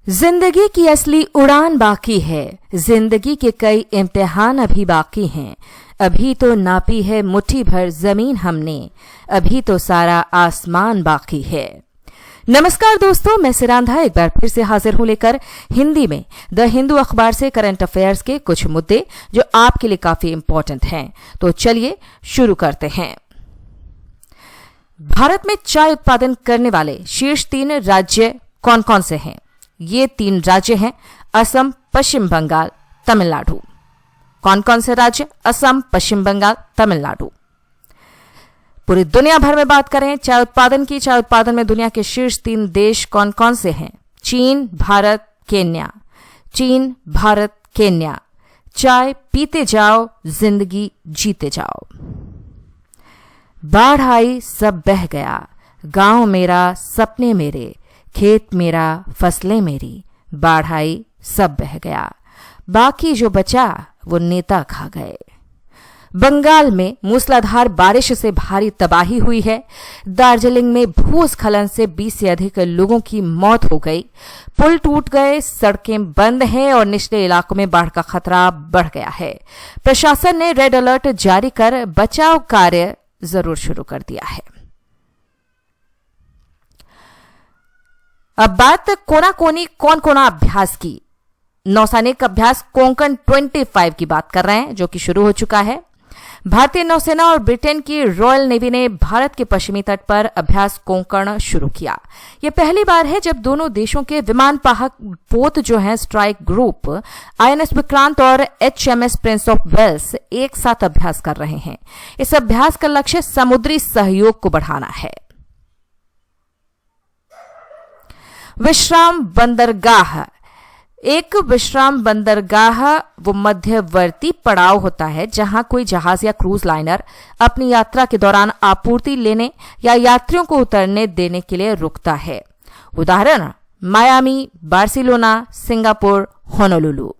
जिंदगी की असली उड़ान बाकी है, जिंदगी के कई इम्तिहान अभी बाकी हैं। अभी तो नापी है मुट्ठी भर जमीन हमने, अभी तो सारा आसमान बाकी है। नमस्कार दोस्तों, मैं सिरांधा एक बार फिर से हाजिर हूं लेकर हिंदी में द हिंदू अखबार से करंट अफेयर्स के कुछ मुद्दे जो आपके लिए काफी इंपॉर्टेंट हैं। तो चलिए शुरू करते हैं। भारत में चाय उत्पादन करने वाले शीर्ष 3 राज्य कौन कौन से हैं? ये 3 राज्य हैं असम, पश्चिम बंगाल, तमिलनाडु। कौन कौन से राज्य? असम, पश्चिम बंगाल, तमिलनाडु। पूरी दुनिया भर में बात करें चाय उत्पादन की, चाय उत्पादन में दुनिया के शीर्ष 3 देश कौन कौन से हैं? चीन, भारत, केन्या। चीन, भारत, केन्या। चाय पीते जाओ, जिंदगी जीते जाओ। बाढ़ आई सब बह गया, गांव मेरा सपने मेरे, खेत मेरा फसलें मेरी। बाढ़ आई सब बह गया, बाकी जो बचा वो नेता खा गए। बंगाल में मूसलाधार बारिश से भारी तबाही हुई है। दार्जिलिंग में भूस्खलन से 20 से अधिक लोगों की मौत हो गई। पुल टूट गए, सड़कें बंद हैं और निचले इलाकों में बाढ़ का खतरा बढ़ गया है। प्रशासन ने रेड अलर्ट जारी कर बचाव कार्य जरूर शुरू कर दिया है। अब बात कोना कोनी कौन कोना अभ्यास की। नौसैनिक अभ्यास कोंकण 25 की बात कर रहे हैं, जो कि शुरू हो चुका है। भारतीय नौसेना और ब्रिटेन की रॉयल नेवी ने भारत के पश्चिमी तट पर अभ्यास कोंकण शुरू किया। यह पहली बार है जब दोनों देशों के विमान वाहक पोत जो हैं स्ट्राइक ग्रुप आईएनएस विक्रांत और एचएमएस प्रिंस ऑफ वेल्स एक साथ अभ्यास कर रहे हैं। इस अभ्यास का लक्ष्य समुद्री सहयोग को बढ़ाना है। विश्राम बंदरगाह। एक विश्राम बंदरगाह वो मध्यवर्ती पड़ाव होता है जहां कोई जहाज या क्रूज लाइनर अपनी यात्रा के दौरान आपूर्ति लेने या यात्रियों को उतरने देने के लिए रुकता है। उदाहरण Miami, Barcelona, Singapore, Honolulu.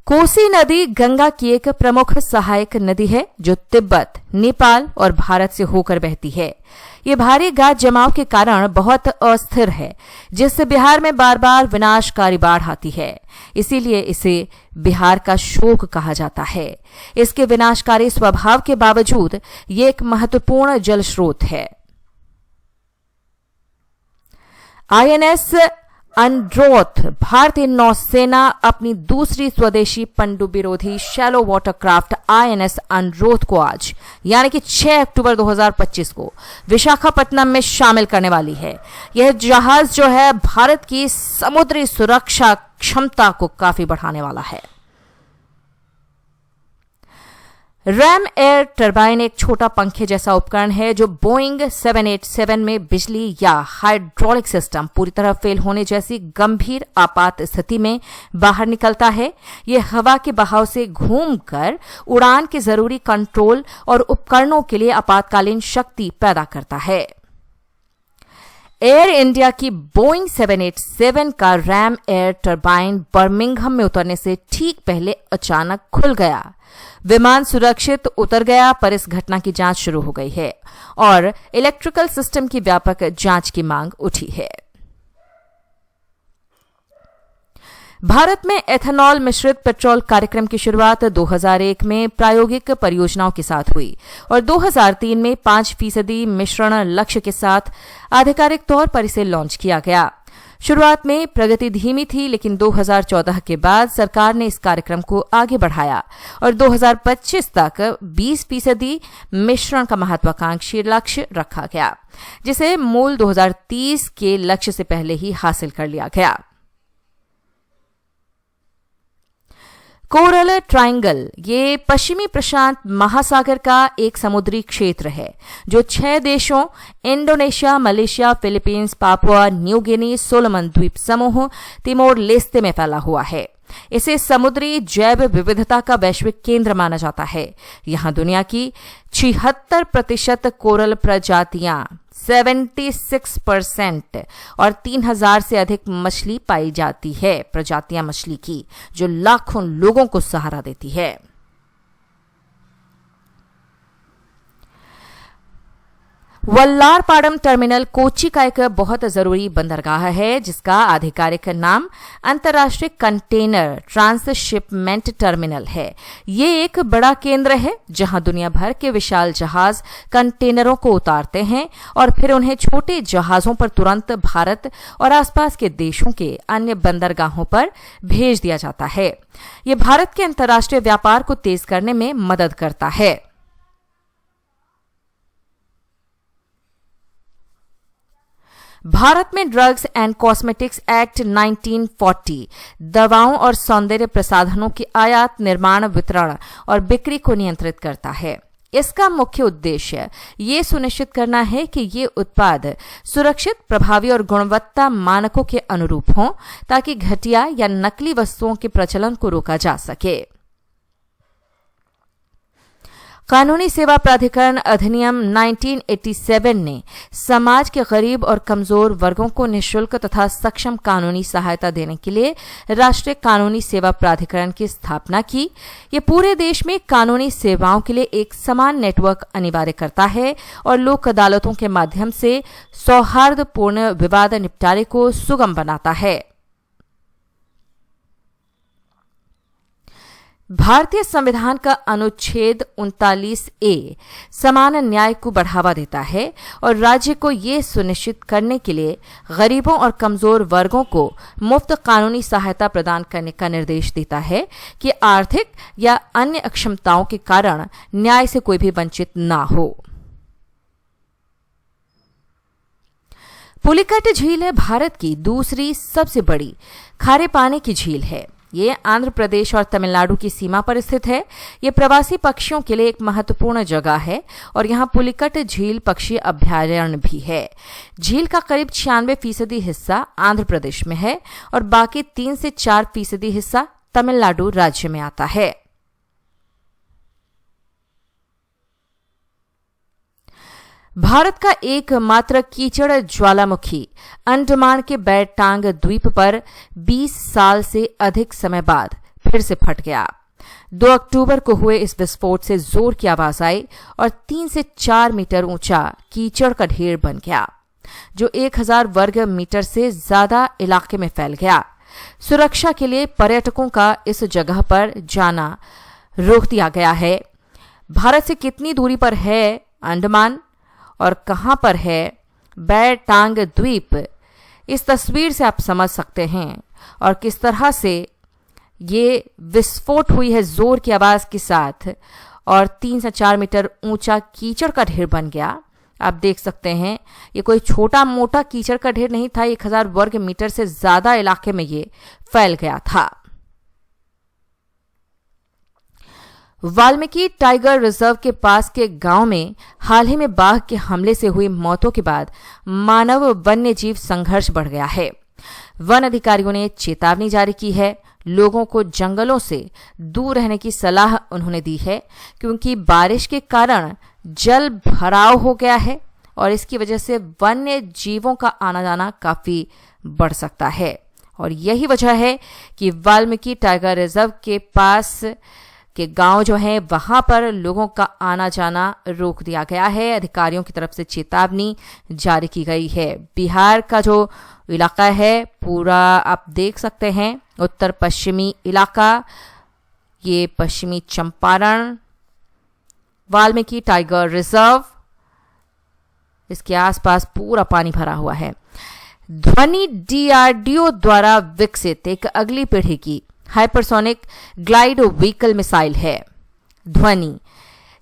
Kosi नदी गंगा की एक प्रमुख सहायक नदी है जो तिब्बत, नेपाल और भारत से होकर बहती है। ये भारी गाद जमाव के कारण बहुत अस्थिर है, जिससे बिहार में बार बार विनाशकारी बाढ़ आती है। इसीलिए इसे बिहार का शोक कहा जाता है। इसके विनाशकारी स्वभाव के बावजूद ये एक महत्वपूर्ण जल स्रोत है। आईएनएस अनड्रोथ। भारतीय नौसेना अपनी दूसरी स्वदेशी पनडुब्बी विरोधी शैलो वाटरक्राफ्ट आईएनएस अनड्रोथ को आज यानी कि 6 अक्टूबर 2025 को विशाखापट्टनम में शामिल करने वाली है। यह जहाज जो है भारत की समुद्री सुरक्षा क्षमता को काफी बढ़ाने वाला है। रैम एयर टरबाइन एक छोटा पंखे जैसा उपकरण है जो बोइंग 787 में बिजली या हाइड्रोलिक सिस्टम पूरी तरह फेल होने जैसी गंभीर आपात स्थिति में बाहर निकलता है। यह हवा के बहाव से घूमकर उड़ान के जरूरी कंट्रोल और उपकरणों के लिए आपातकालीन शक्ति पैदा करता है। एयर इंडिया की बोइंग 787 का रैम एयर टरबाइन बर्मिंघम में उतरने से ठीक पहले अचानक खुल गया। विमान सुरक्षित उतर गया, पर इस घटना की जांच शुरू हो गई है और इलेक्ट्रिकल सिस्टम की व्यापक जांच की मांग उठी है। भारत में एथेनॉल मिश्रित पेट्रोल कार्यक्रम की शुरुआत 2001 में प्रायोगिक परियोजनाओं के साथ हुई और 2003 में 5% मिश्रण लक्ष्य के साथ आधिकारिक तौर पर इसे लॉन्च किया गया। शुरुआत में प्रगति धीमी थी, लेकिन 2014 के बाद सरकार ने इस कार्यक्रम को आगे बढ़ाया और 2025 तक 20% मिश्रण का महत्वाकांक्षी लक्ष्य रखा गया, जिसे मूल 2030 के लक्ष्य से पहले ही हासिल कर लिया गया। कोरल ट्रायंगल ये पश्चिमी प्रशांत महासागर का एक समुद्री क्षेत्र है जो 6 देशों Indonesia, Malaysia, Philippines, Papua New Guinea, Solomon द्वीप समूह, तिमोर लेस्ते में फैला हुआ है। इसे समुद्री जैव विविधता का वैश्विक केंद्र माना जाता है। यहां दुनिया की 76% कोरल प्रजातियां 76% और 3000 से अधिक मछली पाई जाती है, प्रजातियां मछली की, जो लाखों लोगों को सहारा देती है। वल्लारपाडम टर्मिनल कोच्चि का एक बहुत जरूरी बंदरगाह है, जिसका आधिकारिक नाम अंतर्राष्ट्रीय कंटेनर ट्रांसशिपमेंट टर्मिनल है। ये एक बड़ा केंद्र है जहां दुनिया भर के विशाल जहाज कंटेनरों को उतारते हैं और फिर उन्हें छोटे जहाजों पर तुरंत भारत और आसपास के देशों के अन्य बंदरगाहों पर भेज दिया जाता है। ये भारत के अंतर्राष्ट्रीय व्यापार को तेज करने में मदद करता है। भारत में ड्रग्स एंड कॉस्मेटिक्स एक्ट 1940 दवाओं और सौंदर्य प्रसाधनों की आयात, निर्माण, वितरण और बिक्री को नियंत्रित करता है। इसका मुख्य उद्देश्य ये सुनिश्चित करना है कि ये उत्पाद सुरक्षित, प्रभावी और गुणवत्ता मानकों के अनुरूप हों, ताकि घटिया या नकली वस्तुओं के प्रचलन को रोका जा सके। कानूनी सेवा प्राधिकरण अधिनियम 1987 ने समाज के गरीब और कमजोर वर्गों को निःशुल्क तथा सक्षम कानूनी सहायता देने के लिए राष्ट्रीय कानूनी सेवा प्राधिकरण की स्थापना की। ये पूरे देश में कानूनी सेवाओं के लिए एक समान नेटवर्क अनिवार्य करता है और लोक अदालतों के माध्यम से सौहार्दपूर्ण विवाद निपटारे को सुगम बनाता है। भारतीय संविधान का अनुच्छेद 39A समान न्याय को बढ़ावा देता है और राज्य को ये सुनिश्चित करने के लिए गरीबों और कमजोर वर्गों को मुफ्त कानूनी सहायता प्रदान करने का निर्देश देता है कि आर्थिक या अन्य अक्षमताओं के कारण न्याय से कोई भी वंचित ना हो। पुलिकट झील है भारत की दूसरी सबसे बड़ी खारे पानी की झील है। ये आंध्र प्रदेश और तमिलनाडु की सीमा पर स्थित है। ये प्रवासी पक्षियों के लिए एक महत्वपूर्ण जगह है और यहाँ पुलिकट झील पक्षी अभयारण्य भी है। झील का करीब 96% हिस्सा आंध्र प्रदेश में है और बाकी 3 से 4% हिस्सा तमिलनाडु राज्य में आता है। भारत का एकमात्र कीचड़ ज्वालामुखी अंडमान के बैरटांग द्वीप पर 20 साल से अधिक समय बाद फिर से फट गया। 2 अक्टूबर को हुए इस विस्फोट से जोर की आवाज आई और 3 से 4 मीटर ऊंचा कीचड़ का ढेर बन गया, जो 1000 वर्ग मीटर से ज्यादा इलाके में फैल गया। सुरक्षा के लिए पर्यटकों का इस जगह पर जाना रोक दिया गया है। भारत से कितनी दूरी पर है अंडमान और कहां पर है बैरटांग द्वीप, इस तस्वीर से आप समझ सकते हैं और किस तरह से ये विस्फोट हुई है जोर की आवाज के साथ और 3 से 4 मीटर ऊंचा कीचड़ का ढेर बन गया। आप देख सकते हैं ये कोई छोटा मोटा कीचड़ का ढेर नहीं था, 1000 वर्ग मीटर से ज्यादा इलाके में ये फैल गया था। वाल्मीकि टाइगर रिजर्व के पास के गांव में हाल ही में बाघ के हमले से हुई मौतों के बाद मानव वन्य जीव संघर्ष बढ़ गया है। वन अधिकारियों ने चेतावनी जारी की है। लोगों को जंगलों से दूर रहने की सलाह उन्होंने दी है, क्योंकि बारिश के कारण जल भराव हो गया है और इसकी वजह से वन्य जीवों का आना जाना काफी बढ़ सकता है। और यही वजह है कि वाल्मीकि टाइगर रिजर्व के पास के गांव जो है वहां पर लोगों का आना जाना रोक दिया गया है। अधिकारियों की तरफ से चेतावनी जारी की गई है। बिहार का जो इलाका है पूरा आप देख सकते हैं, उत्तर पश्चिमी इलाका, ये पश्चिमी चंपारण, वाल्मीकि टाइगर रिजर्व, इसके आसपास पूरा पानी भरा हुआ है। ध्वनि DRDO द्वारा विकसित एक अगली पीढ़ी की हाइपरसोनिक ग्लाइड व्हीकल मिसाइल है ध्वनि।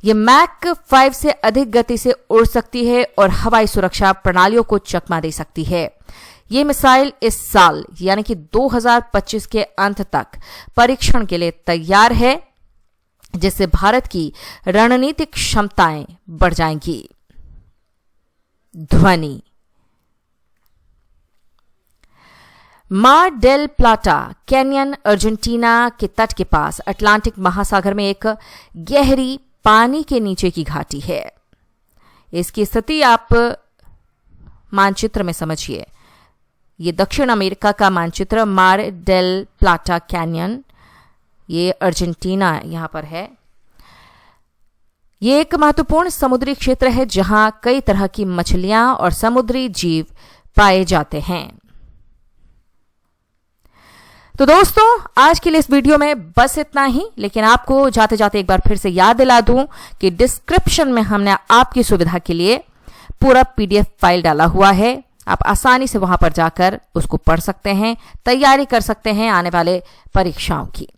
ये मैक 5 से अधिक गति से उड़ सकती है और हवाई सुरक्षा प्रणालियों को चकमा दे सकती है। ये मिसाइल इस साल यानी कि 2025 के अंत तक परीक्षण के लिए तैयार है, जिससे भारत की रणनीतिक क्षमताएं बढ़ जाएंगी। ध्वनि। मार डेल प्लाटा कैनियन अर्जेंटीना के तट के पास अटलांटिक महासागर में एक गहरी पानी के नीचे की घाटी है। इसकी स्थिति आप मानचित्र में समझिए। ये दक्षिण अमेरिका का मानचित्र, मार डेल प्लाटा कैनियन, ये अर्जेंटीना यहां पर है। ये एक महत्वपूर्ण समुद्री क्षेत्र है जहां कई तरह की मछलियां और समुद्री जीव पाए जाते हैं। तो दोस्तों, आज के लिए इस वीडियो में बस इतना ही, लेकिन आपको जाते जाते एक बार फिर से याद दिला दूं कि डिस्क्रिप्शन में हमने आपकी सुविधा के लिए पूरा PDF फाइल डाला हुआ है। आप आसानी से वहां पर जाकर उसको पढ़ सकते हैं, तैयारी कर सकते हैं आने वाले परीक्षाओं की।